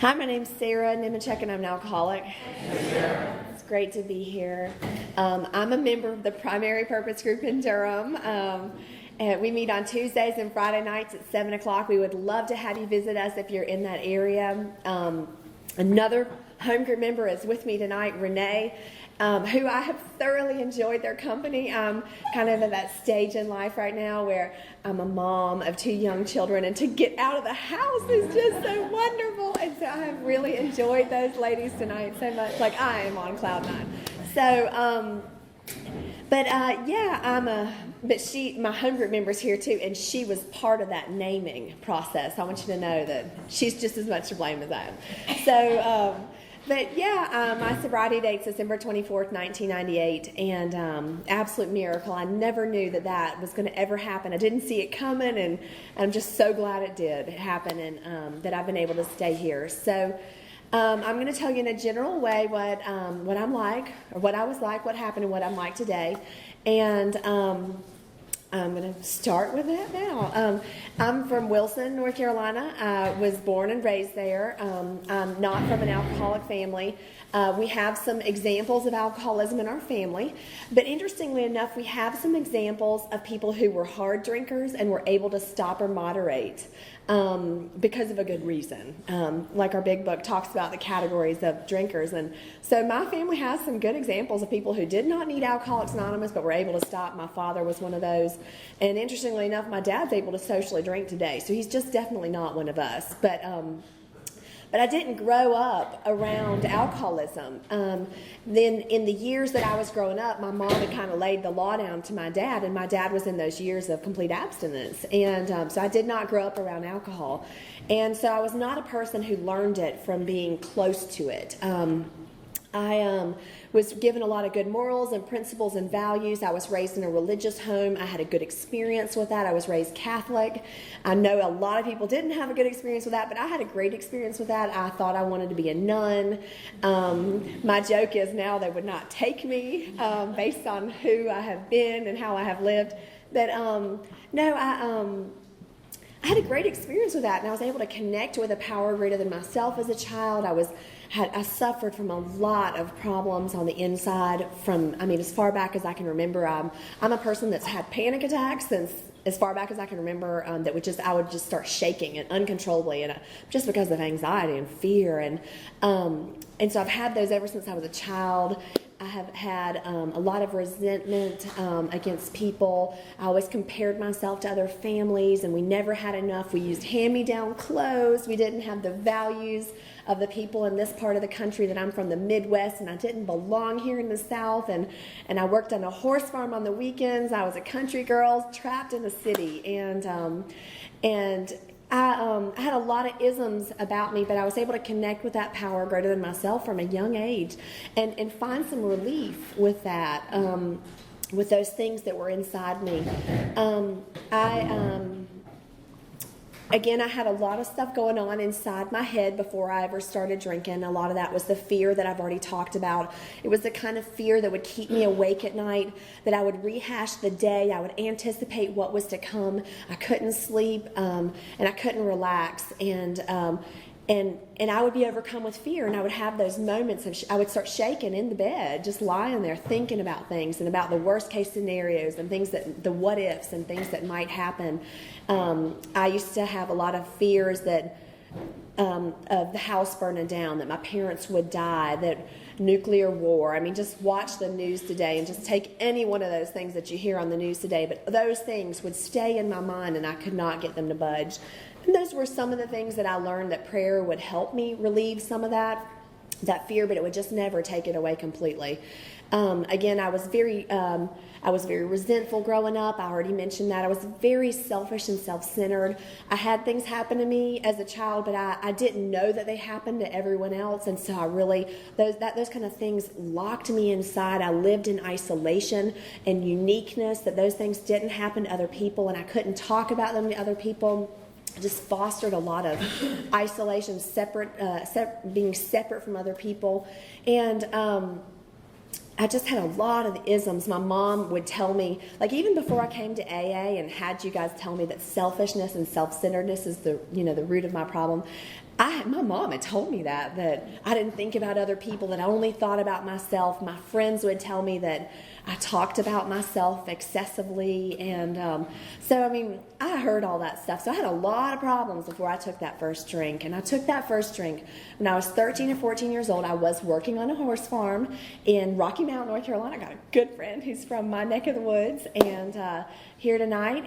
Hi, my name's Sarah Nemechek, and I'm an alcoholic. It's great to be here. I'm a member of the Primary Purpose Group in Durham. And we meet on Tuesdays and Friday nights at 7 o'clock. We would love to have you visit us if you're in that area. Another home group member is with me tonight, Renee, who I have thoroughly enjoyed their company. I'm kind of at that stage in life right now where I'm a mom of 2 young children, and to get out of the house is just so wonderful. And so I have really enjoyed those ladies tonight so much. Like, I am on cloud 9. So, my home group member's here too, and she was part of that naming process. I want you to know that she's just as much to blame as I am. So, my sobriety date's December 24th, 1998, and absolute miracle. I never knew that was going to ever happen. I didn't see it coming, and I'm just so glad it did happen, and that I've been able to stay here. So, I'm going to tell you in a general way what I'm like, or what I was like, what happened, and what I'm like today. And I'm going to start with that now. I'm from Wilson, North Carolina. I was born and raised there. I'm not from an alcoholic family. We have some examples of alcoholism in our family, but interestingly enough, we have some examples of people who were hard drinkers and were able to stop or moderate because of a good reason. Like our big book talks about the categories of drinkers, and so my family has some good examples of people who did not need Alcoholics Anonymous but were able to stop. My father was one of those, and interestingly enough, my dad's able to socially drink today, so he's just definitely not one of us. But I didn't grow up around alcoholism. Then in the years that I was growing up, my mom had kind of laid the law down to my dad, and my dad was in those years of complete abstinence. And so I did not grow up around alcohol. And so I was not a person who learned it from being close to it. I was given a lot of good morals and principles and values. I was raised in a religious home. I had a good experience with that. I was raised Catholic. I know a lot of people didn't have a good experience with that, but I had a great experience with that. I thought I wanted to be a nun. My joke is now they would not take me based on who I have been and how I have lived. But I had a great experience with that, and I was able to connect with a power greater than myself as a child. I suffered from a lot of problems on the inside as far back as I can remember. I'm a person that's had panic attacks since as far back as I can remember, I would just start shaking and uncontrollably, and just because of anxiety and fear, and so I've had those ever since I was a child. I have had a lot of resentment against people. I always compared myself to other families, and we never had enough. We used hand-me-down clothes. We didn't have the values of the people in this part of the country that I'm from, the Midwest, and I didn't belong here in the South. And I worked on a horse farm on the weekends. I was a country girl trapped in a city, and I had a lot of isms about me, but I was able to connect with that power greater than myself from a young age, and find some relief with that, with those things that were inside me. Again, I had a lot of stuff going on inside my head before I ever started drinking. A lot of that was the fear that I've already talked about. It was the kind of fear that would keep me awake at night, that I would rehash the day. I would anticipate what was to come. I couldn't sleep, and I couldn't relax. And I would be overcome with fear, and I would have those moments of I would start shaking in the bed, just lying there thinking about things and about the worst case scenarios and things the what ifs and things that might happen. I used to have a lot of fears that of the house burning down, that my parents would die, that nuclear war. Just watch the news today and just take any one of those things that you hear on the news today. But those things would stay in my mind, and I could not get them to budge. And those were some of the things that I learned that prayer would help me relieve some of that fear, but it would just never take it away completely. Again, I was very resentful growing up. I already mentioned that. I was very selfish and self-centered. I had things happen to me as a child, but I didn't know that they happened to everyone else, and so those kind of things locked me inside. I lived in isolation and uniqueness, that those things didn't happen to other people, and I couldn't talk about them to other people. Just fostered a lot of isolation, being separate from other people, and I just had a lot of the isms. My mom would tell me, like even before I came to AA and had you guys tell me that selfishness and self-centeredness is the root of my problem, my mom had told me that I didn't think about other people, that I only thought about myself. My friends would tell me that I talked about myself excessively. And so, I mean, I heard all that stuff. So I had a lot of problems before I took that first drink. And I took that first drink when I was 13 or 14 years old. I was working on a horse farm in Rocky Mount, North Carolina. I got a good friend who's from my neck of the woods and here tonight.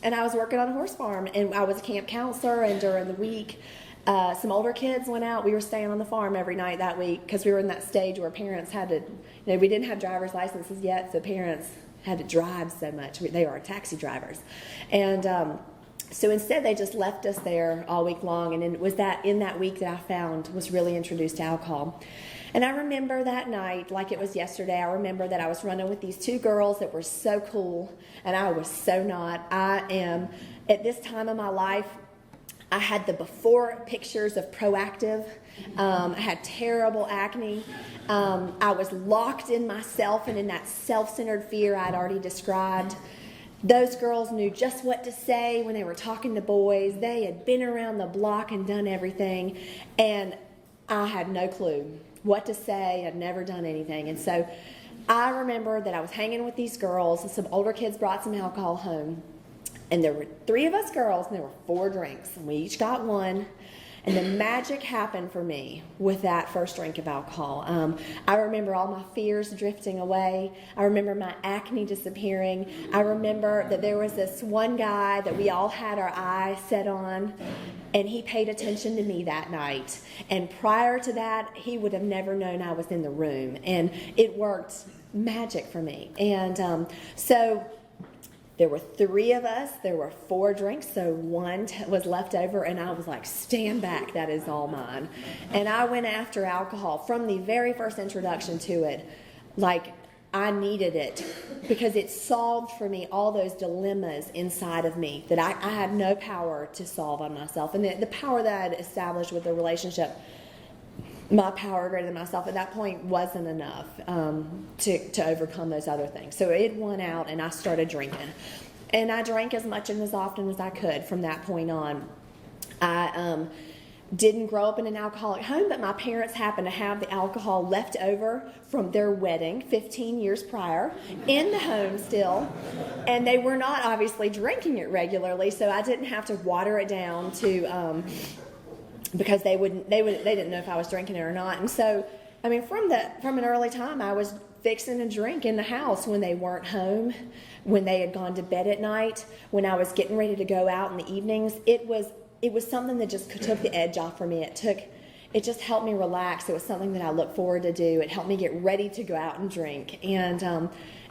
And I was working on a horse farm, and I was a camp counselor, and during the week, some older kids went out. We were staying on the farm every night that week because we were in that stage where parents had to, we didn't have driver's licenses yet, so parents had to drive so much. They were taxi drivers. And so instead, they just left us there all week long, and it was in that week that I was really introduced to alcohol. And I remember that night like it was yesterday. I remember that I was running with these two girls that were so cool, and I was so not. At this time of my life, I had the before pictures of Proactive. I had terrible acne. I was locked in myself and in that self-centered fear I'd already described. Those girls knew just what to say when they were talking to boys. They had been around the block and done everything, and I had no clue what to say. I'd never done anything. And so I remember that I was hanging with these girls, and some older kids brought some alcohol home. And there were 3 of us girls, and there were 4 drinks, and we each got one. And the magic happened for me with that first drink of alcohol. I remember all my fears drifting away. I remember my acne disappearing. I remember that there was this one guy that we all had our eyes set on, and he paid attention to me that night. And prior to that, he would have never known I was in the room. And it worked magic for me. And so there were 3 of us. There were 4 drinks, so 1 was left over, and I was like, stand back, that is all mine. And I went after alcohol from the very first introduction to it, like I needed it, because it solved for me all those dilemmas inside of me that I had no power to solve on myself. And the power that I had established with the relationship, my power greater than myself at that point wasn't enough to overcome those other things. So it won out, and I started drinking. And I drank as much and as often as I could from that point on. I didn't grow up in an alcoholic home, but my parents happened to have the alcohol left over from their wedding 15 years prior in the home still. And they were not obviously drinking it regularly, so I didn't have to water it down to... because they didn't know if I was drinking it or not. And so, I mean, from an early time, I was fixing a drink in the house when they weren't home, when they had gone to bed at night, when I was getting ready to go out in the evenings. It was something that just took the edge off for me. It just helped me relax. It was something that I looked forward to do. It helped me get ready to go out and drink. And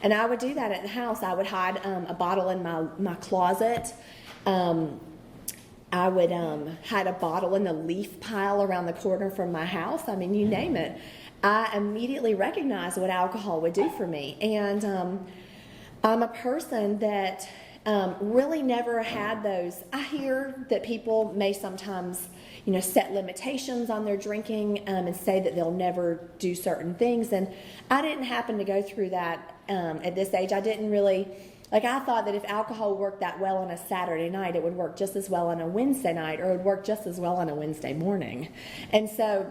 I would do that at the house. I would hide a bottle in my closet. I would hide a bottle in the leaf pile around the corner from my house. I mean, you name it. I immediately recognized what alcohol would do for me. And I'm a person that really never had those. I hear that people may sometimes, set limitations on their drinking and say that they'll never do certain things. And I didn't happen to go through that at this age. I didn't really... I thought that if alcohol worked that well on a Saturday night, it would work just as well on a Wednesday night, or it would work just as well on a Wednesday morning. And so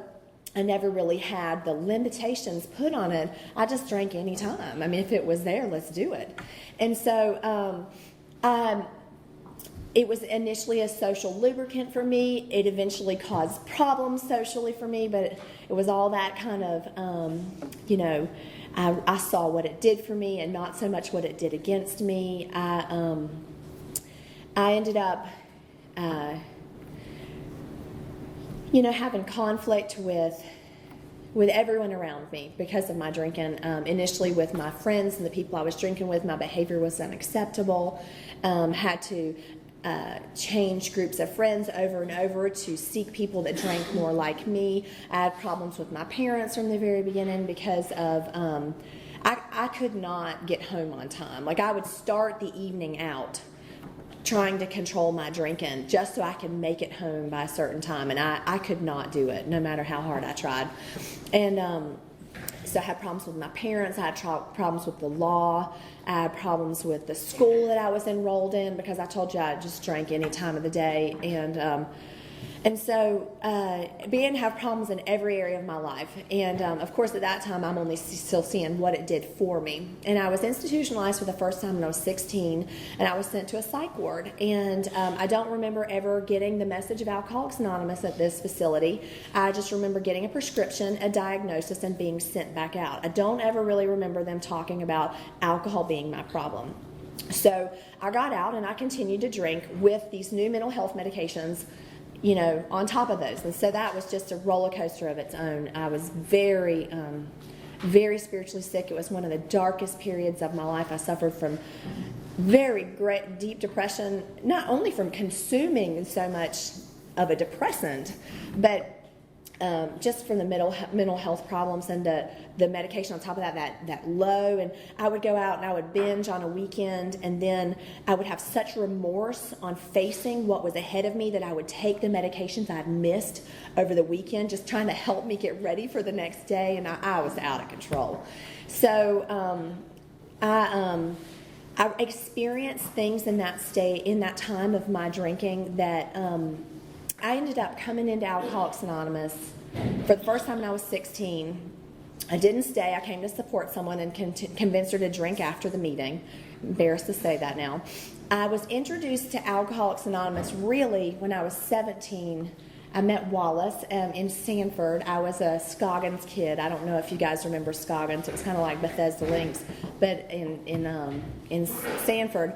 I never really had the limitations put on it. I just drank any time. I mean, if it was there, let's do it. And so it was initially a social lubricant for me. It eventually caused problems socially for me, but it was all that kind of, I saw what it did for me and not so much what it did against me. I ended up, having conflict with everyone around me because of my drinking. Initially with my friends and the people I was drinking with, my behavior was unacceptable. Had to change groups of friends over and over to seek people that drank more like me. I had problems with my parents from the very beginning because of I could not get home on time. I would start the evening out trying to control my drinking just so I could make it home by a certain time, and I could not do it no matter how hard I tried. And so I had problems with my parents. I had problems with the law. I had problems with the school that I was enrolled in because I told you I just drank any time of the day. And so began to have problems in every area of my life. And of course, at that time, I'm only still seeing what it did for me. And I was institutionalized for the first time when I was 16, and I was sent to a psych ward. And I don't remember ever getting the message of Alcoholics Anonymous at this facility. I just remember getting a prescription, a diagnosis, and being sent back out. I don't ever really remember them talking about alcohol being my problem. So I got out and I continued to drink with these new mental health medications, you know, on top of those. And so that was just a roller coaster of its own. I was very, very spiritually sick. It was one of the darkest periods of my life. I suffered from very great, deep depression, not only from consuming so much of a depressant, but just from the mental health problems and the medication on top of that low. And I would go out and I would binge on a weekend, and then I would have such remorse on facing what was ahead of me that I would take the medications I'd missed over the weekend, just trying to help me get ready for the next day, and I was out of control. So I experienced things in that time of my drinking that I ended up coming into Alcoholics Anonymous for the first time when I was 16. I didn't stay. I came to support someone and convinced her to drink after the meeting. Embarrassed to say that now. I was introduced to Alcoholics Anonymous really when I was 17. I met Wallace in Sanford. I was a Scoggins kid. I don't know if you guys remember Scoggins. It was kind of like Bethesda Links, but in Sanford.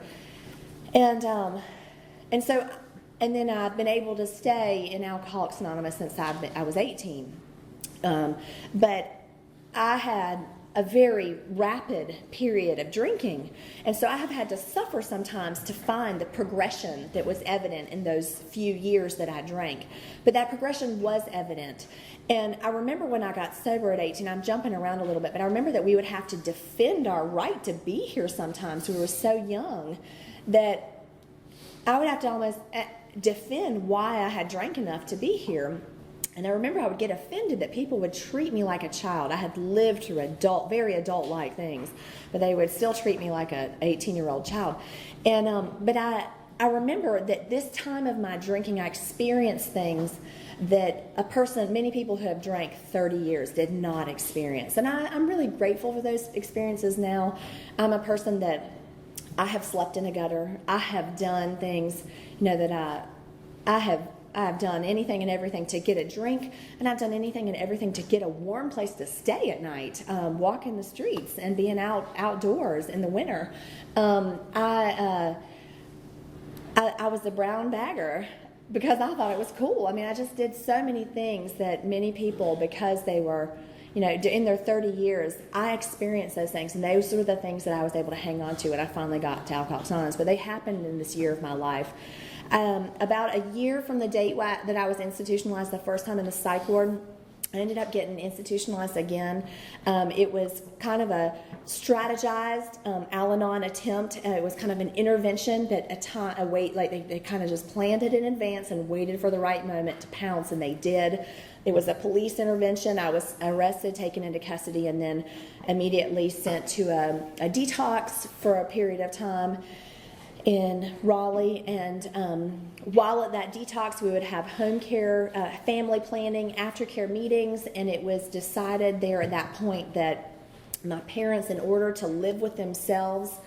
And then I've been able to stay in Alcoholics Anonymous since I was 18. But I had a very rapid period of drinking. And so I have had to suffer sometimes to find the progression that was evident in those few years that I drank. But that progression was evident. And I remember when I got sober at 18, I'm jumping around a little bit, but I remember that we would have to defend our right to be here sometimes. We were so young that I would have to almost defend why I had drank enough to be here. And I remember I would get offended that people would treat me like a child. I had lived through very adult-like things, but they would still treat me like an 18-year-old child. And but I remember that this time of my drinking, I experienced things that many people who have drank 30 years did not experience. And I'm really grateful for those experiences now. I'm a person that I have slept in a gutter. I have done things, that I have done anything and everything to get a drink, and I've done anything and everything to get a warm place to stay at night, walking the streets and being outdoors in the winter. I was a brown bagger because I thought it was cool. I mean, I just did so many things that many people, because they were, in their 30 years, I experienced those things, and those were the things that I was able to hang on to when I finally got to Alcoholics Anonymous. But they happened in this year of my life. About a year from the date that I was institutionalized the first time in the psych ward, I ended up getting institutionalized again. It was kind of a strategized Al-Anon attempt. It was kind of an intervention that they kind of just planned it in advance and waited for the right moment to pounce, and they did. It was a police intervention. I was arrested, taken into custody, and then immediately sent to a detox for a period of time in Raleigh. And while at that detox, we would have home care, family planning, aftercare meetings, and it was decided there at that point that my parents, in order to live with themselves,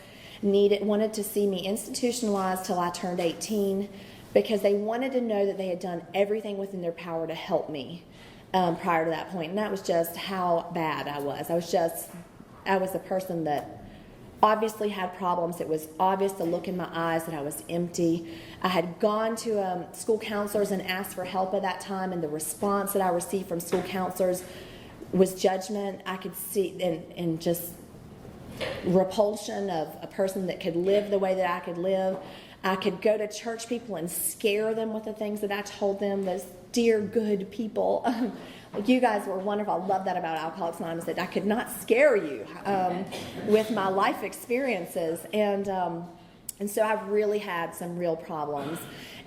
wanted to see me institutionalized till I turned 18, because they wanted to know that they had done everything within their power to help me prior to that point. And that was just how bad I was. I was a person that obviously had problems. It was obvious to look in my eyes that I was empty. I had gone to school counselors and asked for help at that time, and the response that I received from school counselors was judgment. I could see and just repulsion of a person that could live the way that I could live. I could go to church people and scare them with the things that I told them, those dear, good people. You guys were wonderful. I love that about Alcoholics Anonymous, that I could not scare you with my life experiences. And so I've really had some real problems.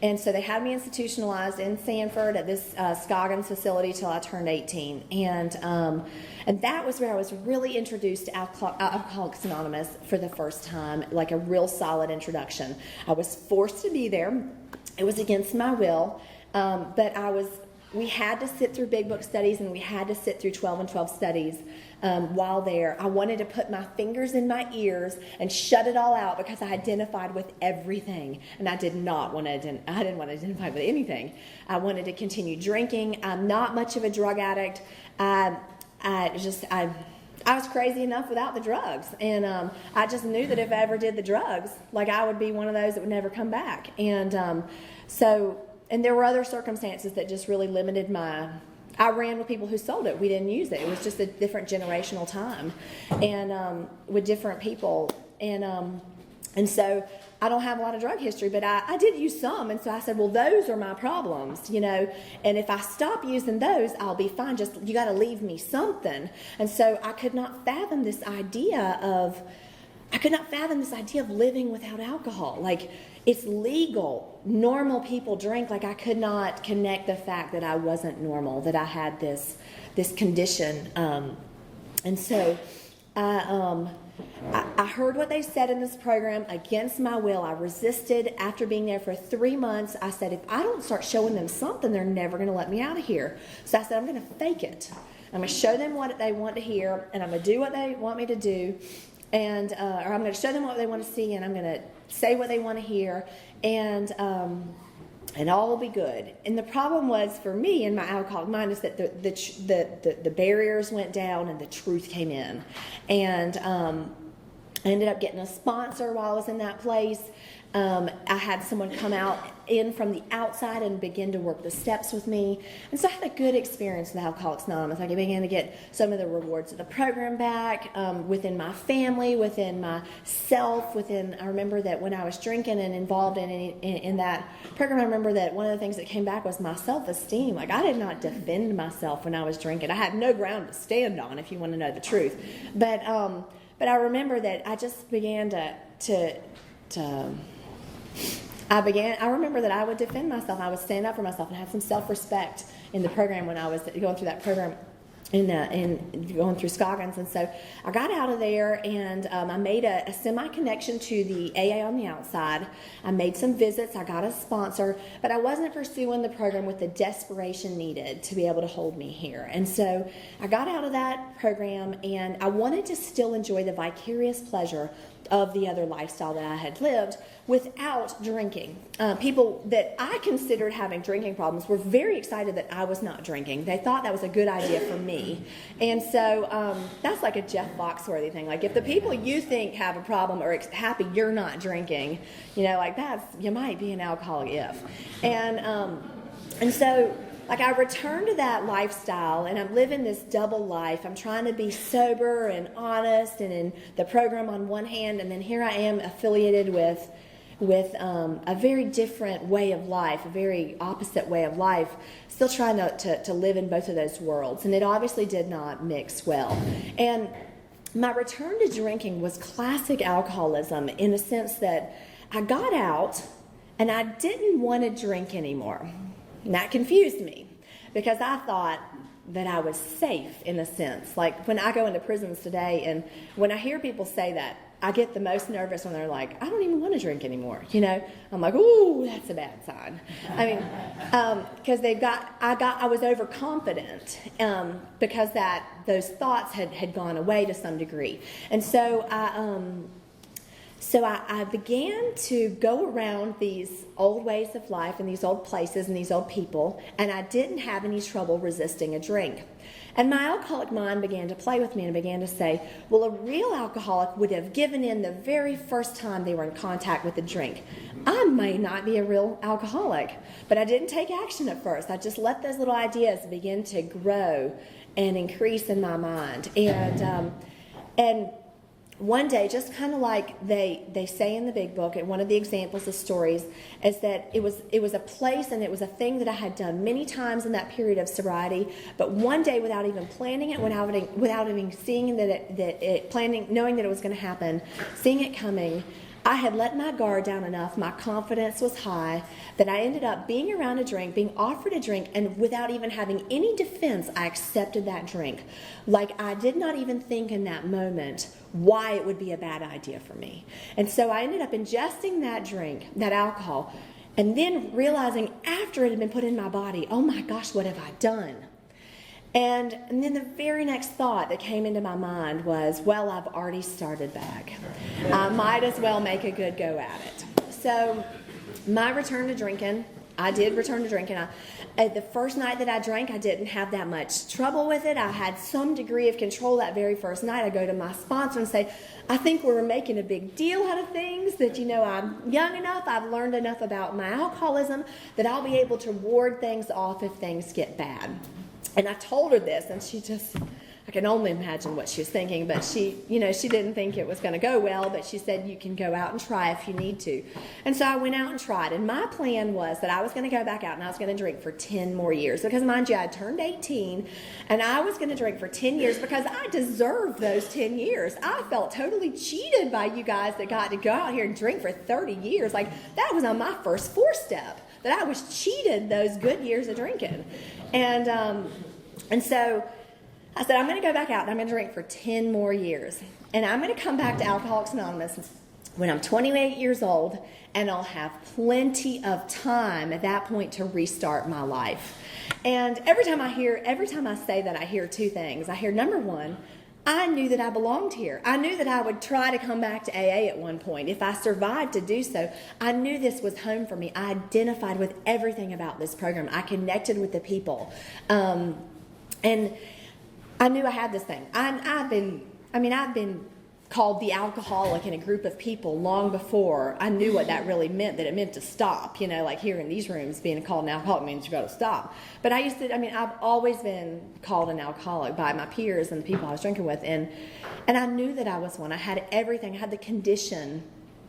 And so they had me institutionalized in Sanford at this Scoggins facility till I turned 18. And that was where I was really introduced to Alcoholics Anonymous for the first time, like a real solid introduction. I was forced to be there. It was against my will. But we had to sit through big book studies, and we had to sit through 12 and 12 studies while there. I wanted to put my fingers in my ears and shut it all out because I identified with everything, and I didn't want to identify with anything. I wanted to continue drinking. I'm not much of a drug addict. I was crazy enough without the drugs, and I just knew that if I ever did the drugs, like, I would be one of those that would never come back. And and there were other circumstances that just really limited I ran with people who sold it. We didn't use it. It was just a different generational time, and with different people, and so I don't have a lot of drug history, but I did use some, and so I said, well, those are my problems, and if I stop using those, I'll be fine. Just, you got to leave me something. And so I could not fathom this idea of living without alcohol. Like, it's legal. Normal people drink. Like, I could not connect the fact that I wasn't normal, that I had this condition. And so I heard what they said in this program against my will. I resisted. After being there for 3 months, I said, if I don't start showing them something, they're never going to let me out of here. So I said, I'm going to fake it. I'm going to show them what they want to hear, and I'm going to do what they want me to do. And or I'm going to show them what they want to see, and I'm going to say what they want to hear, and all will be good. And the problem was, for me in my alcoholic mind, is that the barriers went down and the truth came in. And I ended up getting a sponsor while I was in that place. I had someone come in from the outside and begin to work the steps with me. And so I had a good experience with Alcoholics Anonymous. I began to get some of the rewards of the program back, within my family, within myself, I remember that when I was drinking and involved in that program, I remember that one of the things that came back was my self-esteem. Like, I did not defend myself when I was drinking. I had no ground to stand on, if you want to know the truth. But I remember that I just began I remember that I would defend myself. I would stand up for myself and have some self-respect in the program when I was going through that program in going through Scoggins. And so I got out of there, and I made a semi-connection to the AA on the outside. I made some visits. I got a sponsor, but I wasn't pursuing the program with the desperation needed to be able to hold me here. And so I got out of that program, and I wanted to still enjoy the vicarious pleasure of the other lifestyle that I had lived without drinking. People that I considered having drinking problems were very excited that I was not drinking. They thought that was a good idea for me. And so that's like a Jeff Foxworthy thing. Like, if the people you think have a problem are happy you're not drinking, like, you might be an alcoholic if. And so, like, I returned to that lifestyle, and I'm living this double life. I'm trying to be sober and honest and in the program on one hand, and then here I am affiliated with a very different way of life, a very opposite way of life, still trying to live in both of those worlds. And it obviously did not mix well. And my return to drinking was classic alcoholism, in the sense that I got out and I didn't want to drink anymore. And that confused me, because I thought that I was safe, in a sense. Like, when I go into prisons today, and when I hear people say that, I get the most nervous when they're like, I don't even want to drink anymore. I'm like, ooh, that's a bad sign. I mean, because I was overconfident, because those thoughts had gone away to some degree. And so I began to go around these old ways of life and these old places and these old people, and I didn't have any trouble resisting a drink. And my alcoholic mind began to play with me and began to say, well, a real alcoholic would have given in the very first time they were in contact with the drink. I may not be a real alcoholic, but I didn't take action at first. I just let those little ideas begin to grow and increase in my mind. And one day, just kind of like they say in the big book, and one of the examples of stories is that it was a place and it was a thing that I had done many times in that period of sobriety. But one day, without even planning it, without even seeing knowing that it was going to happen, seeing it coming, I had let my guard down enough, my confidence was high, that I ended up being around a drink, being offered a drink, and without even having any defense, I accepted that drink. Like, I did not even think in that moment why it would be a bad idea for me. And so I ended up ingesting that drink, that alcohol, And then realizing after it had been put in my body, oh my gosh, what have I done? And then the very next thought that came into my mind was, well, I've already started back. I might as well make a good go at it. So my return to drinking, I did return to drinking. The first night that I drank, I didn't have that much trouble with it. I had some degree of control that very first night. I go to my sponsor and say, I think we're making a big deal out of things, that, I'm young enough, I've learned enough about my alcoholism that I'll be able to ward things off if things get bad. And I told her this, and she just, I can only imagine what she was thinking, but she didn't think it was going to go well, but she said, you can go out and try if you need to. And so I went out and tried, and my plan was that I was going to go back out and I was going to drink for 10 more years, because mind you, I turned 18, and I was going to drink for 10 years because I deserved those 10 years. I felt totally cheated by you guys that got to go out here and drink for 30 years. Like, that was on my first 4-step, that I was cheated those good years of drinking. And so I said, I'm going to go back out and I'm going to drink for 10 more years. And I'm going to come back to Alcoholics Anonymous when I'm 28 years old, and I'll have plenty of time at that point to restart my life. And every time I say that, I hear two things. I hear, number one, I knew that I belonged here. I knew that I would try to come back to AA at one point. If I survived to do so, I knew this was home for me. I identified with everything about this program. I connected with the people. And I knew I had this thing. I've been called the alcoholic in a group of people long before I knew what that really meant, that it meant to stop. Like here in these rooms, being called an alcoholic means you got to stop. But I've always been called an alcoholic by my peers and the people I was drinking with. And I knew that I was one. I had everything. I had the condition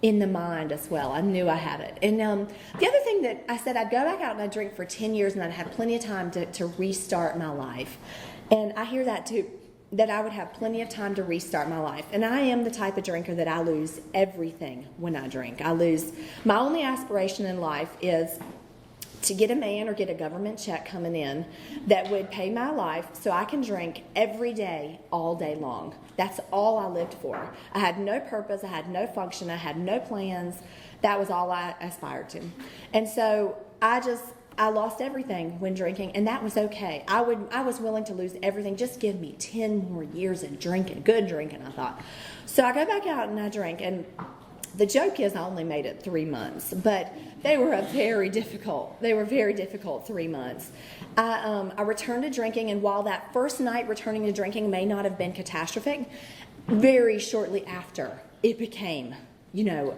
in the mind as well. I knew I had it. And the other thing that I said, I'd go back out and I'd drink for 10 years and I'd have plenty of time to restart my life. And I hear that too, that I would have plenty of time to restart my life. And I am the type of drinker that I lose everything when I drink. My only aspiration in life is to get a man or get a government check coming in that would pay my life so I can drink every day, all day long. That's all I lived for. I had no purpose, I had no function, I had no plans. That was all I aspired to. And so I lost everything when drinking, and that was okay. I was willing to lose everything. Just give me 10 more years of drinking, good drinking, I thought. So I go back out and I drink, and the joke is I only made it 3 months, but they were very difficult 3 months. I returned to drinking, and while that first night returning to drinking may not have been catastrophic, very shortly after it became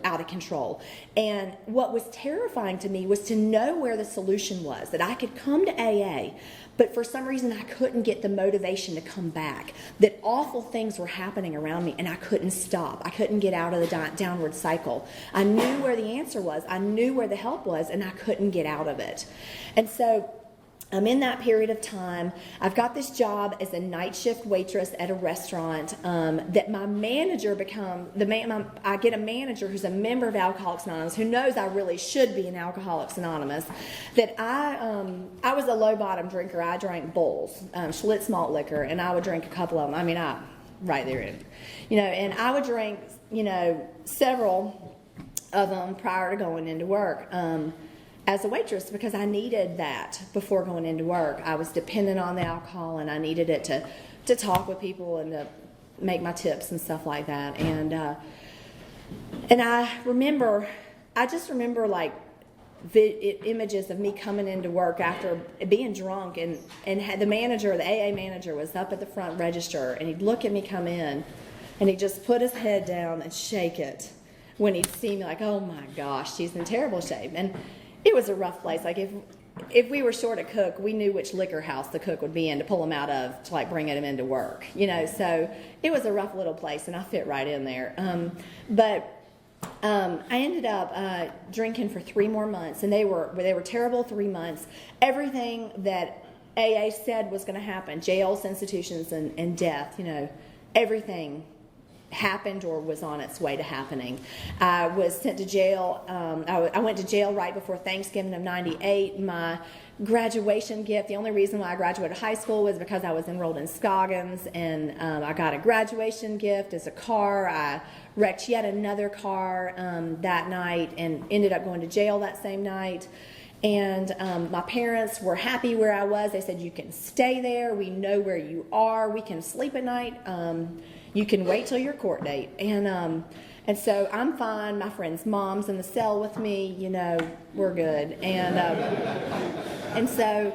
out of control. And what was terrifying to me was to know where the solution was, that I could come to AA, but for some reason I couldn't get the motivation to come back, that awful things were happening around me and I couldn't stop. I couldn't get out of the downward cycle. I knew where the answer was. I knew where the help was, and I couldn't get out of it. And so I'm in that period of time. I've got this job as a night shift waitress at a restaurant that my manager I get a manager who's a member of Alcoholics Anonymous, who knows I really should be in Alcoholics Anonymous, that I was a low bottom drinker. I drank bowls, Schlitz malt liquor, and I would drink a couple of them. Right there in, and I would drink, several of them prior to going into work. As a waitress, because I needed that before going into work. I was dependent on the alcohol, and I needed it to talk with people and to make my tips and stuff like that. And I just remember like images of me coming into work after being drunk, and the AA manager was up at the front register, and he'd look at me come in, and he'd just put his head down and shake it when he'd see me, like, oh my gosh, she's in terrible shape. And it was a rough place. Like if we were short a cook, we knew which liquor house the cook would be in to pull him out of to like bring him into work. So it was a rough little place, and I fit right in there. But I ended up drinking for 3 more months, and they were terrible 3 months. Everything that AA said was going to happen, jails, institutions, and death. Everything happened or was on its way to happening. I was sent to jail. I went to jail right before Thanksgiving of '98. My graduation gift, the only reason why I graduated high school was because I was enrolled in Scoggins, and I got a graduation gift as a car. I wrecked yet another car that night and ended up going to jail that same night. And my parents were happy where I was. They said, you can stay there. We know where you are. We can sleep at night. You can wait till your court date. And so I'm fine. My friend's mom's in the cell with me. You know, we're good. And so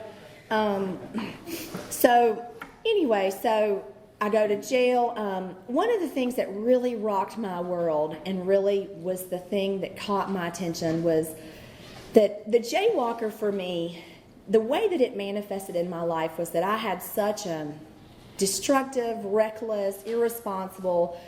anyway, so I go to jail. One of the things that really rocked my world and really was the thing that caught my attention was that the jaywalker for me, the way that it manifested in my life was that I had such a destructive, reckless, irresponsible,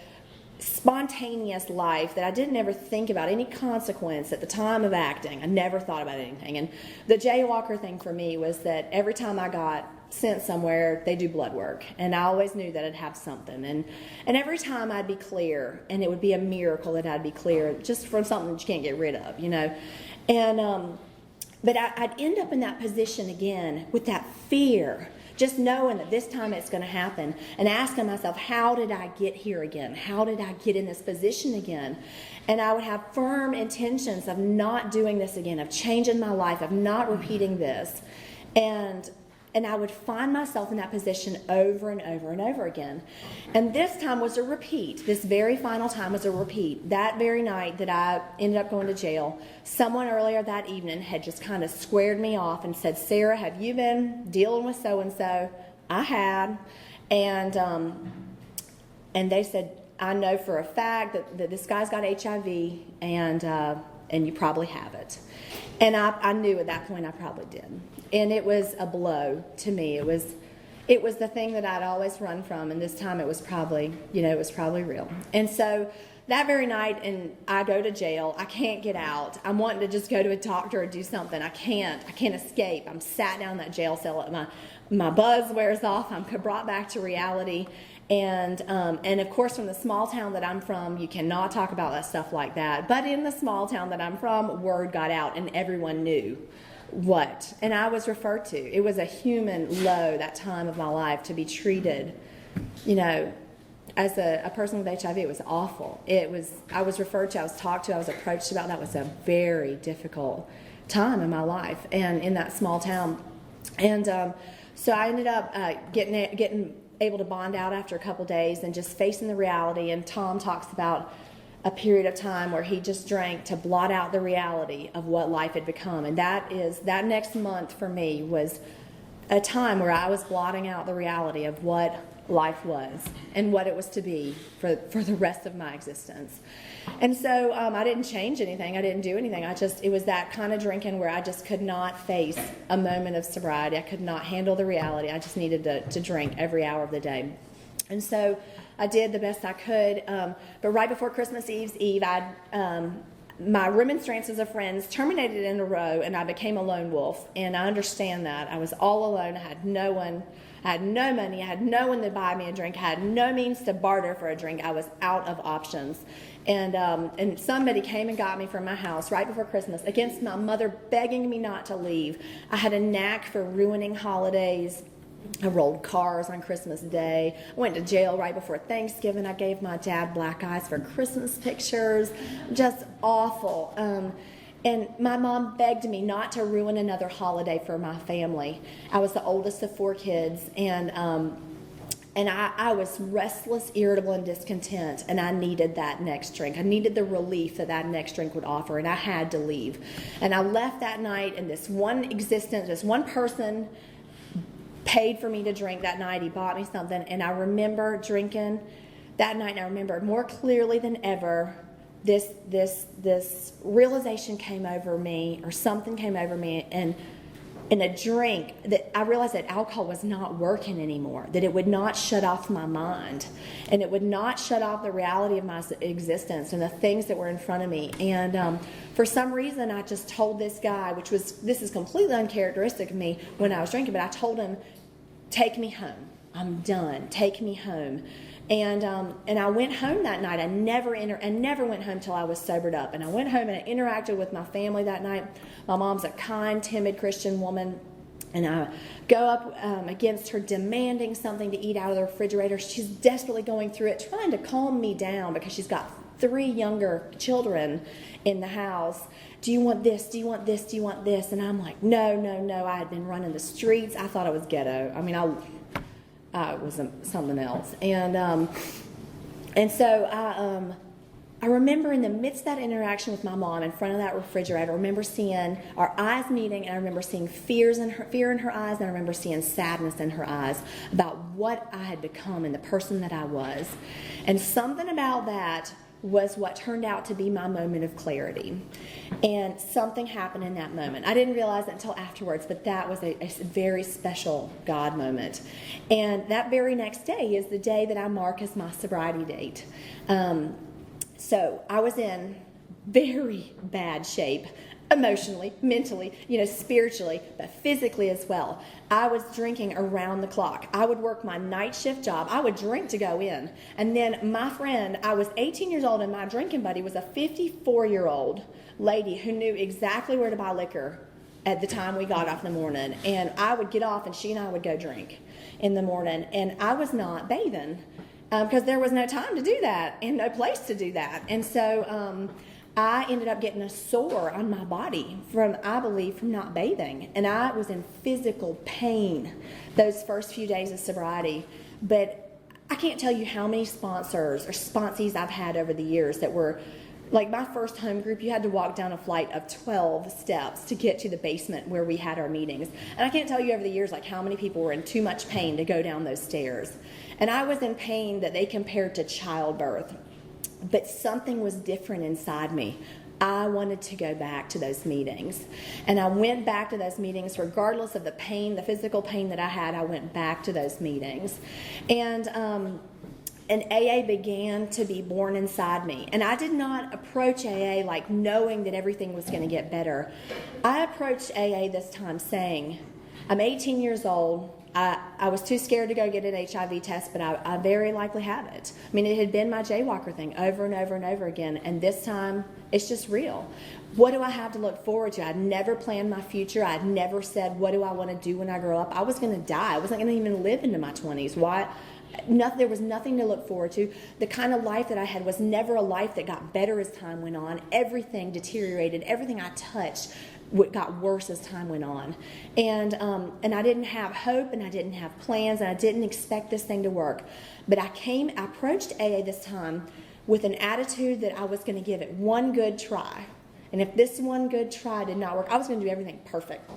spontaneous life that I didn't ever think about any consequence at the time of acting. I never thought about anything. And the jaywalker thing for me was that every time I got sent somewhere, they do blood work. And I always knew that I'd have something. And every time I'd be clear, and it would be a miracle that I'd be clear just from something that you can't get rid of, you know. And but I'd end up in that position again with that fear, just knowing that this time it's going to happen, and asking myself, how did I get here again? How did I get in this position again? And I would have firm intentions of not doing this again, of changing my life, of not repeating this. And I would find myself in that position over and over and over again. And this time was a repeat. This very final time was a repeat. That very night that I ended up going to jail, someone earlier that evening had just kind of squared me off and said, Sarah, have you been dealing with so-and-so? I had. And they said, I know for a fact that this guy's got HIV, and you probably have it. And I knew at that point I probably did. And it was a blow to me. It was the thing that I'd always run from, and this time it was probably real. And so that very night, and I go to jail. I can't get out. I'm wanting to just go to a doctor or do something. I can't escape. I'm sat down in that jail cell. My buzz wears off. I'm brought back to reality. And of course, from the small town that I'm from, you cannot talk about that stuff like that. But in the small town that I'm from, word got out, and everyone knew what. And I was referred to. It was a human low, that time of my life, to be treated, you know, as a person with HIV. It was awful. I was referred to, I was talked to, I was approached about. That was a very difficult time in my life, and in that small town. And so I ended up getting able to bond out after a couple days and just facing the reality. And Tom talks about a period of time where he just drank to blot out the reality of what life had become. And that next month for me was a time where I was blotting out the reality of what life was and what it was to be for the rest of my existence. And so I didn't change anything. I didn't do anything. It was that kind of drinking where I just could not face a moment of sobriety. I could not handle the reality. I just needed to drink every hour of the day. And so I did the best I could. But right before Christmas Eve, my remonstrances of friends terminated in a row, and I became a lone wolf. And I understand that. I was all alone. I had no one. I had no money. I had no one to buy me a drink. I had no means to barter for a drink. I was out of options. And somebody came and got me from my house right before Christmas, against my mother begging me not to leave. I had a knack for ruining holidays. I rolled cars on Christmas Day. I went to jail right before Thanksgiving. I gave my dad black eyes for Christmas pictures. Just awful. And my mom begged me not to ruin another holiday for my family. I was the oldest of 4 kids, and I was restless, irritable, and discontent, and I needed that next drink. I needed the relief that next drink would offer, and I had to leave. And I left that night, and this one person paid for me to drink that night. He bought me something, and I remember drinking that night, and I remember more clearly than ever this realization came over me, or something came over me, and in a drink, that I realized that alcohol was not working anymore, that it would not shut off my mind, and it would not shut off the reality of my existence and the things that were in front of me. And for some reason, I just told this guy, this is completely uncharacteristic of me when I was drinking, but I told him, take me home. I'm done. Take me home. And I went home that night. I never went home till I was sobered up. And I went home and I interacted with my family that night. My mom's a kind, timid Christian woman. And I go up against her, demanding something to eat out of the refrigerator. She's desperately going through it, trying to calm me down because she's got 3 younger children in the house. Do you want this? Do you want this? Do you want this? And I'm like, no, no, no. I had been running the streets. I thought I was ghetto. I mean, I was something else. And so I remember in the midst of that interaction with my mom in front of that refrigerator, I remember seeing our eyes meeting, and I remember seeing fear in her eyes, and I remember seeing sadness in her eyes about what I had become and the person that I was. And something about that was what turned out to be my moment of clarity. And something happened in that moment. I didn't realize it until afterwards, but that was a very special God moment. And that very next day is the day that I mark as my sobriety date. So I was in very bad shape, emotionally, mentally, spiritually, but physically as well. I was drinking around the clock. I would work my night shift job. I would drink to go in. And then my friend, I was 18 years old, and my drinking buddy was a 54-year-old lady who knew exactly where to buy liquor at the time we got off in the morning. And I would get off, and she and I would go drink in the morning. And I was not bathing because there was no time to do that and no place to do that. And so I ended up getting a sore on my body from not bathing. And I was in physical pain those first few days of sobriety. But I can't tell you how many sponsors or sponsees I've had over the years that were, like my first home group, you had to walk down a flight of 12 steps to get to the basement where we had our meetings. And I can't tell you over the years like how many people were in too much pain to go down those stairs. And I was in pain that they compared to childbirth. But something was different inside me. I wanted to go back to those meetings. And I went back to those meetings regardless of the pain, the physical pain that I had. I went back to those meetings. And AA began to be born inside me. And I did not approach AA like knowing that everything was going to get better. I approached AA this time saying, I'm 18 years old. I was too scared to go get an HIV test, but I very likely have it. I mean, it had been my jaywalker thing over and over and over again, and this time it's just real. What do I have to look forward to? I'd never planned my future. I'd never said, what do I want to do when I grow up? I was going to die. I wasn't going to even live into my 20s. Why? There was nothing to look forward to. The kind of life that I had was never a life that got better as time went on. Everything deteriorated. Everything I touched got worse as time went on. And I didn't have hope, and I didn't have plans, and I didn't expect this thing to work. But I approached AA this time with an attitude that I was going to give it one good try. And if this one good try did not work, I was going to do everything perfect.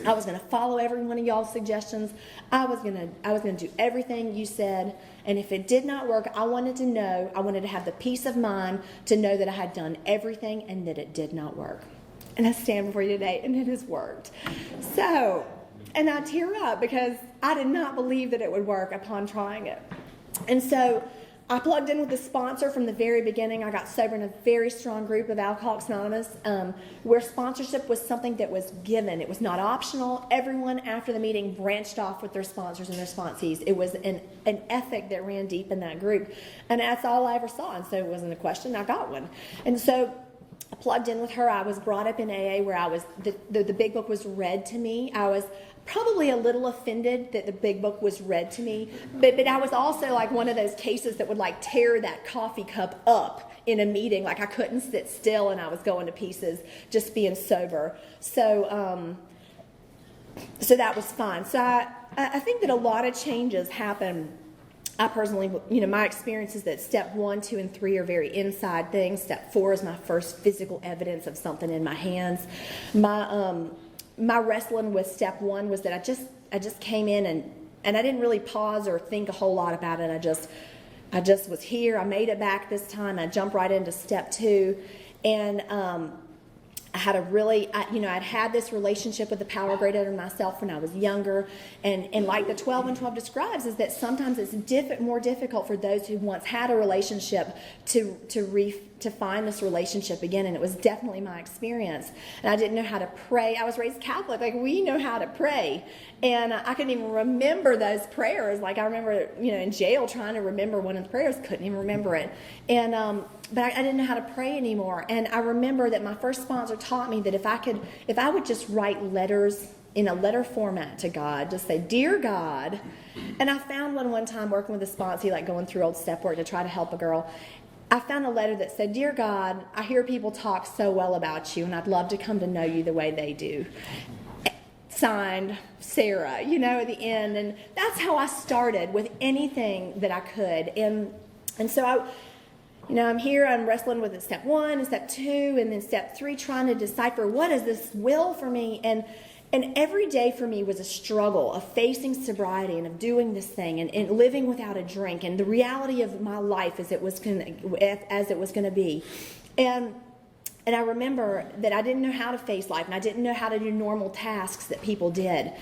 I was going to follow every one of y'all's suggestions. I was going to do everything you said. And if it did not work, I wanted to have the peace of mind to know that I had done everything and that it did not work. And I stand before you today, and it has worked. So, and I tear up because I did not believe that it would work upon trying it. And so I plugged in with a sponsor from the very beginning. I got sober in a very strong group of Alcoholics Anonymous, where sponsorship was something that was given. It was not optional. Everyone after the meeting branched off with their sponsors and their sponsees. It was an ethic that ran deep in that group. And that's all I ever saw. And so it wasn't a question. I got one. And so I plugged in with her. I was brought up in AA where the big book was read to me. I was probably a little offended that the big book was read to me, but I was also like one of those cases that would like tear that coffee cup up in a meeting. Like I couldn't sit still and I was going to pieces just being sober. So that was fine. So I think that a lot of changes happen. I personally, my experience is that step 1, 2, and 3 are very inside things. Step 4 is my first physical evidence of something in my hands. My wrestling with step 1 was that I just came in and I didn't really pause or think a whole lot about it. I just was here. I made it back this time. I jumped right into step 2, and I had I'd had this relationship with the power greater than myself when I was younger. And like the 12 and 12 describes, is that sometimes it's more difficult for those who once had a relationship to find this relationship again. And it was definitely my experience. And I didn't know how to pray. I was raised Catholic. Like, we know how to pray. And I couldn't even remember those prayers. Like, I remember, in jail trying to remember one of the prayers, couldn't even remember it. And but I didn't know how to pray anymore. And I remember that my first sponsor taught me that if I would just write letters in a letter format to God, just say, "Dear God." And I found one time working with a sponsor, like going through old step work to try to help a girl. I found a letter that said, "Dear God, I hear people talk so well about you, and I'd love to come to know you the way they do. Signed, Sarah," at the end. And that's how I started with anything that I could. And so I'm here, I'm wrestling with step 1 and step 2 and then step 3, trying to decipher what is this will for me. And every day for me was a struggle of facing sobriety and of doing this thing and living without a drink and the reality of my life as it was going to be. And I remember that I didn't know how to face life, and I didn't know how to do normal tasks that people did.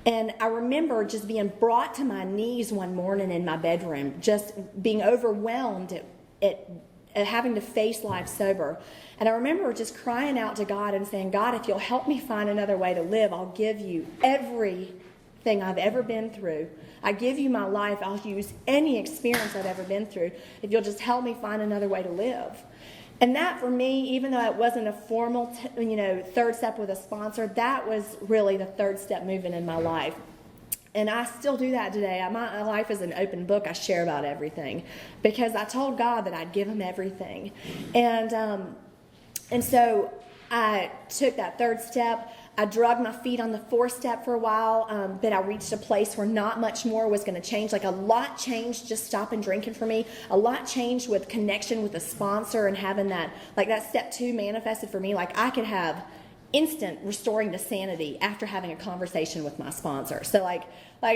And I remember just being brought to my knees one morning in my bedroom, just being overwhelmed at having to face life sober. And I remember just crying out to God and saying, "God, if you'll help me find another way to live, I'll give you everything I've ever been through. I give you my life. I'll use any experience I've ever been through if you'll just help me find another way to live." And that for me, even though it wasn't a formal, third step with a sponsor, that was really the third step movement in my life. And I still do that today. My life is an open book. I share about everything because I told God that I'd give him everything. And so I took that third step. I dragged my feet on the fourth step for a while, but I reached a place where not much more was going to change. Like, a lot changed just stopping drinking for me. A lot changed with connection with a sponsor and having that step 2 manifested for me. Like, I could have instant restoring to sanity after having a conversation with my sponsor. So like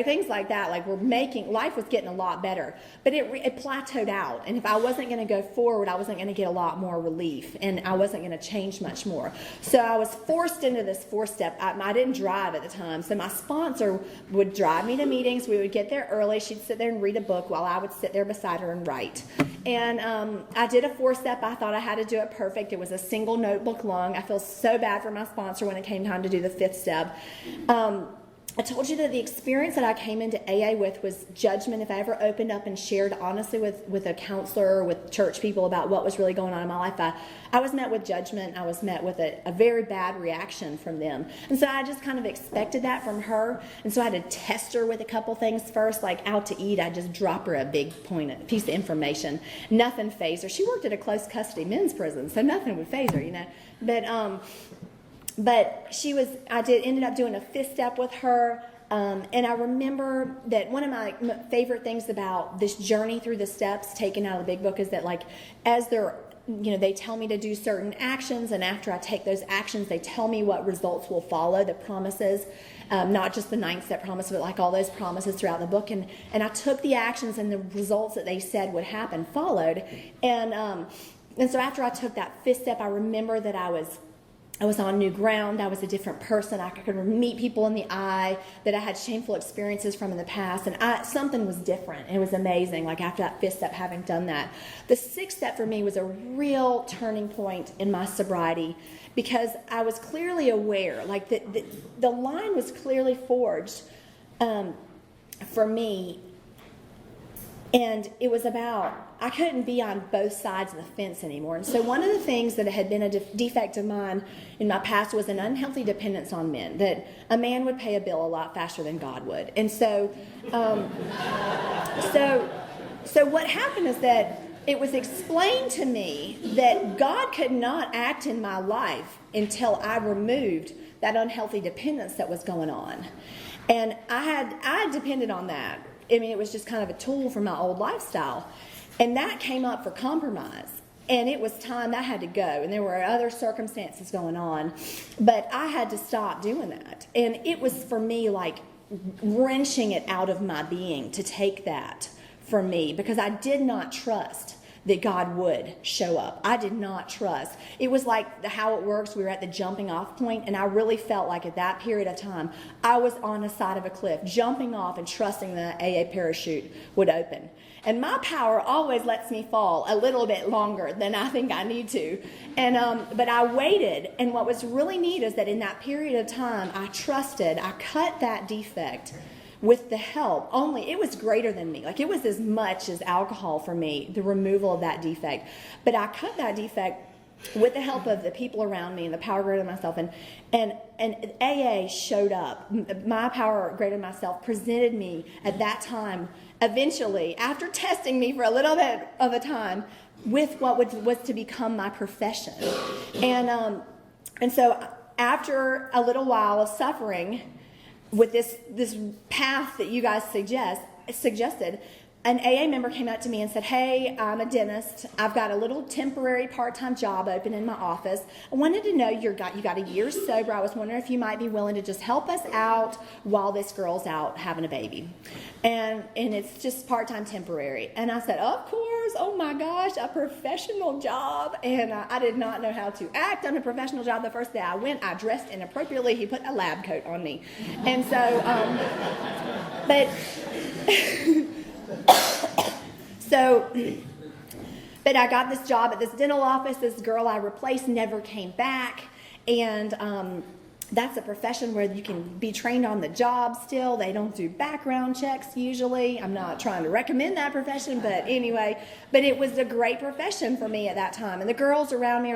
things like that, life was getting a lot better, but it plateaued out. And if I wasn't going to go forward, I wasn't going to get a lot more relief, and I wasn't going to change much more. So I was forced into this fourth step. I didn't drive at the time, so my sponsor would drive me to meetings. We would get there early. She'd sit there and read a book while I would sit there beside her and write. And I did a fourth step. I thought I had to do it perfect. It was a single notebook long. I feel so bad for my sponsor when it came time to do the fifth step. I told you that the experience that I came into AA with was judgment. If I ever opened up and shared honestly with a counselor or with church people about what was really going on in my life, I was met with judgment. I was met with a very bad reaction from them. And so I just kind of expected that from her. And so I had to test her with a couple things first, like out to eat. I just drop her a piece of information. Nothing fazed her. She worked at a close custody men's prison, so nothing would faze her, But ended up doing a fifth step with her. And I remember that one of my favorite things about this journey through the steps taken out of the big book is that, as they tell me to do certain actions, and after I take those actions, they tell me what results will follow, the promises, not just the 9th step promise, but all those promises throughout the book. And I took the actions, and the results that they said would happen followed. And so after I took that fifth step, I remember that I was on new ground. I was a different person. I could meet people in the eye that I had shameful experiences from in the past, and something was different. It was amazing, after that fifth step, having done that. The sixth step for me was a real turning point in my sobriety, because I was clearly aware, the line was clearly forged for me. And it was about, I couldn't be on both sides of the fence anymore. And so one of the things that had been a defect of mine in my past was an unhealthy dependence on men, that a man would pay a bill a lot faster than God would. And so what happened is that it was explained to me that God could not act in my life until I removed that unhealthy dependence that was going on. And I depended on that. I mean, it was just kind of a tool for my old lifestyle. And that came up for compromise. And it was time that had to go. And there were other circumstances going on. But I had to stop doing that. And it was, for me, wrenching it out of my being to take that from me. Because I did not trust that God would show up. I did not trust. It was like how it works. We were at the jumping off point, and I really felt like at that period of time, I was on the side of a cliff, jumping off and trusting the AA parachute would open. And my power always lets me fall a little bit longer than I think I need to. But I waited, and what was really neat is that in that period of time, I trusted. I cut that defect with the help. Only, it was greater than me. Like, it was as much as alcohol for me, the removal of that defect. But I cut that defect with the help of the people around me and the power greater than myself. And AA showed up. My power greater than myself presented me at that time, eventually, after testing me for a little bit of a time, with what was to become my profession. And so after a little while of suffering with this path that you guys suggested, an AA member came up to me and said, "Hey, I'm a dentist. I've got a little temporary part-time job open in my office. I wanted to know you got a year sober. I was wondering if you might be willing to just help us out while this girl's out having a baby. And it's just part-time temporary." And I said, "Of course. Oh my gosh, a professional job." And I did not know how to act on a professional job. The first day I went, I dressed inappropriately. He put a lab coat on me. And so, but I got this job at this dental office. This girl I replaced never came back. And that's a profession where you can be trained on the job still. They don't do background checks usually. I'm not trying to recommend that profession, but anyway. But it was a great profession for me at that time. And the girls around me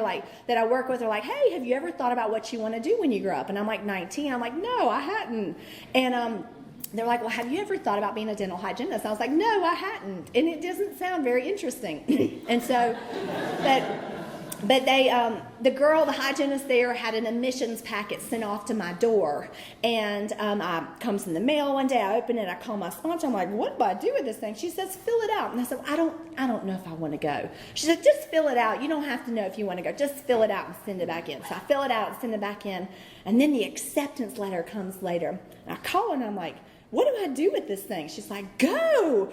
that I work with are like, "Hey, have you ever thought about what you want to do when you grow up?" And I'm like 19. I'm like, "No, I hadn't." And they're like, "Well, have you ever thought about being a dental hygienist?" I was like, "No, I hadn't." And it doesn't sound very interesting. And so, but they, the hygienist there had an admissions packet sent off to my door. And comes in the mail one day. I open it. I call my sponsor. I'm like, "What do I do with this thing?" She says, "Fill it out." And I said, I don't know if I want to go." She said, "Just fill it out. You don't have to know if you want to go. Just fill it out and send it back in." So I fill it out and send it back in. And then the acceptance letter comes later. And I call and I'm like, "What do I do with this thing?" She's like, "Go."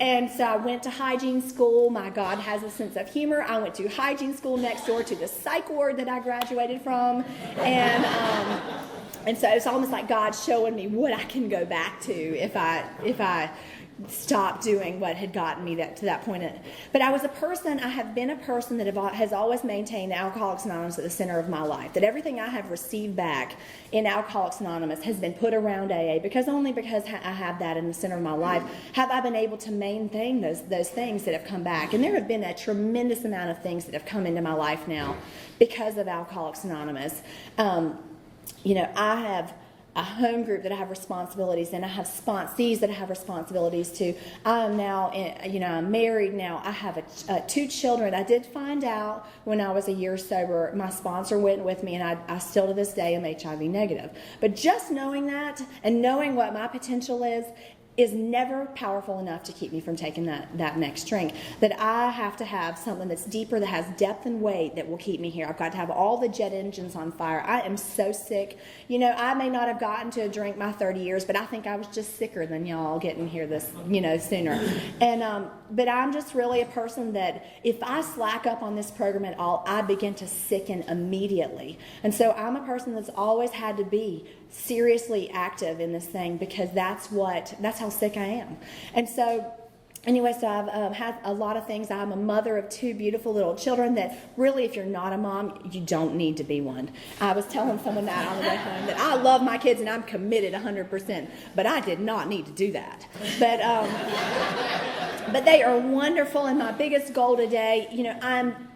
And so I went to hygiene school. My God has a sense of humor. I went to hygiene school next door to the psych ward that I graduated from. And so it's almost like God showing me what I can go back to if I stop doing what had gotten me to that point. But I have been a person that has always maintained Alcoholics Anonymous at the center of my life. That everything I have received back in Alcoholics Anonymous has been put around AA, because I have that in the center of my life, have I been able to maintain those things that have come back. And there have been a tremendous amount of things that have come into my life now because of Alcoholics Anonymous. I have a home group that I have responsibilities in. I have sponsees that I have responsibilities to. I am now, I'm married now. I have 2 children. I did find out when I was a year sober, my sponsor went with me, and I still to this day am HIV negative. But just knowing that and knowing what my potential is never powerful enough to keep me from taking that next drink. That I have to have something that's deeper, that has depth and weight, that will keep me here. I've got to have all the jet engines on fire. I am so sick. I may not have gotten to a drink my 30 years, but I think I was just sicker than y'all getting here this, sooner. And but I'm just really a person that if I slack up on this program at all, I begin to sicken immediately. And so I'm a person that's always had to be seriously active in this thing, because that's how sick I am. And so anyway, so I've had a lot of things. I'm a mother of 2 beautiful little children that really, if you're not a mom, you don't need to be one. I was telling someone that on the way home, that I love my kids and I'm committed 100%, but I did not need to do that. But they are wonderful, and my biggest goal today,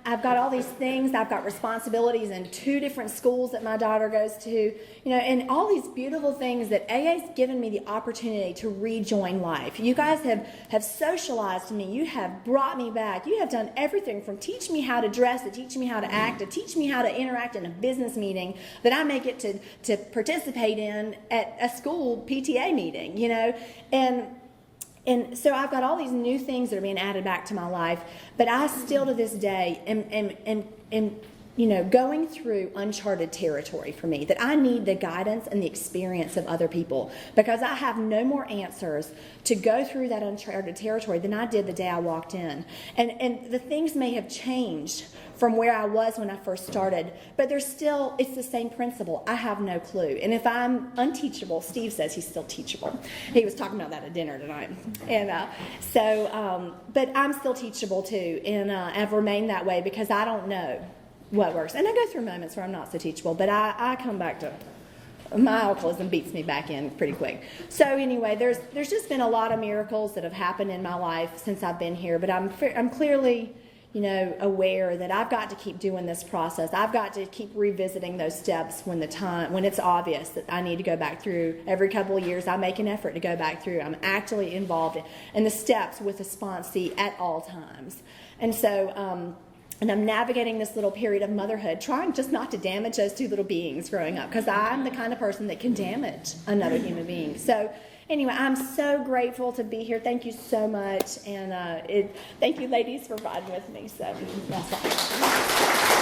I've got all these things. I've got responsibilities in 2 different schools that my daughter goes to, and all these beautiful things that AA's given me the opportunity to rejoin life. You guys have socialized me. You have brought me back. You have done everything from teach me how to dress, to teach me how to act, to teach me how to interact in a business meeting that I may get to participate in at a school PTA meeting, And so I've got all these new things that are being added back to my life, but I still to this day am going through uncharted territory for me, that I need the guidance and the experience of other people, because I have no more answers to go through that uncharted territory than I did the day I walked in. And the things may have changed from where I was when I first started, but it's the same principle. I have no clue. And if I'm unteachable, Steve says he's still teachable. He was talking about that at dinner tonight. And but I'm still teachable too, and I've remained that way because I don't know what works. And I go through moments where I'm not so teachable, but I come back to, my alcoholism beats me back in pretty quick. So anyway, there's just been a lot of miracles that have happened in my life since I've been here, but I'm clearly, aware that I've got to keep doing this process. I've got to keep revisiting those steps when it's obvious that I need to go back through. Every couple of years, I make an effort to go back through. I'm actually involved in the steps with a sponsee at all times. And so, and I'm navigating this little period of motherhood, trying just not to damage those two little beings growing up, because I'm the kind of person that can damage another human being. So anyway, I'm so grateful to be here. Thank you so much. And thank you, ladies, for riding with me. So that's all.